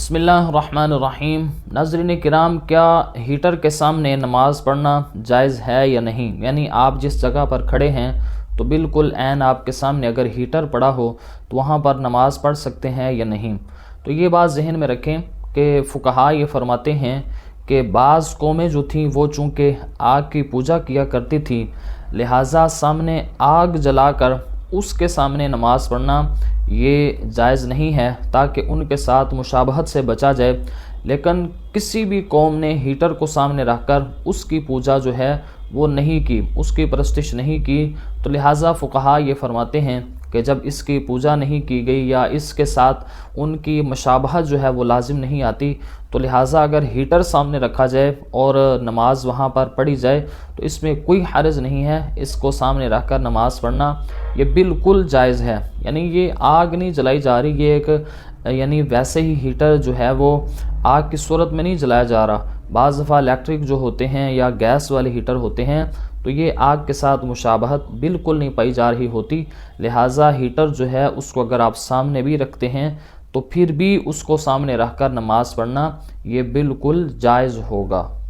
بسم اللہ الرحمن الرحیم۔ ناظرین کرام، کیا ہیٹر کے سامنے نماز پڑھنا جائز ہے یا نہیں؟ یعنی آپ جس جگہ پر کھڑے ہیں تو بالکل عین آپ کے سامنے اگر ہیٹر پڑا ہو تو وہاں پر نماز پڑھ سکتے ہیں یا نہیں؟ تو یہ بات ذہن میں رکھیں کہ فقہا یہ فرماتے ہیں کہ بعض قومیں جو تھیں وہ چونکہ آگ کی پوجا کیا کرتی تھی، لہٰذا سامنے آگ جلا کر اس کے سامنے نماز پڑھنا یہ جائز نہیں ہے تاکہ ان کے ساتھ مشابہت سے بچا جائے۔ لیکن کسی بھی قوم نے ہیٹر کو سامنے رکھ کر اس کی پوجا جو ہے وہ نہیں کی، اس کی پرستش نہیں کی، تو لہٰذا فقہا یہ فرماتے ہیں کہ جب اس کی پوجا نہیں کی گئی یا اس کے ساتھ ان کی مشابہت جو ہے وہ لازم نہیں آتی، تو لہٰذا اگر ہیٹر سامنے رکھا جائے اور نماز وہاں پر پڑھی جائے تو اس میں کوئی حرج نہیں ہے۔ اس کو سامنے رکھ کر نماز پڑھنا یہ بالکل جائز ہے۔ یعنی یہ آگ نہیں جلائی جا رہی، یہ ایک یعنی ویسے ہی ہیٹر جو ہے وہ آگ کی صورت میں نہیں جلایا جا رہا۔ بعض دفعہ الیکٹرک جو ہوتے ہیں یا گیس والے ہیٹر ہوتے ہیں تو یہ آگ کے ساتھ مشابہت بالکل نہیں پائی جا رہی ہوتی، لہٰذا ہیٹر جو ہے اس کو اگر آپ سامنے بھی رکھتے ہیں تو پھر بھی اس کو سامنے رکھ کر نماز پڑھنا یہ بالکل جائز ہوگا۔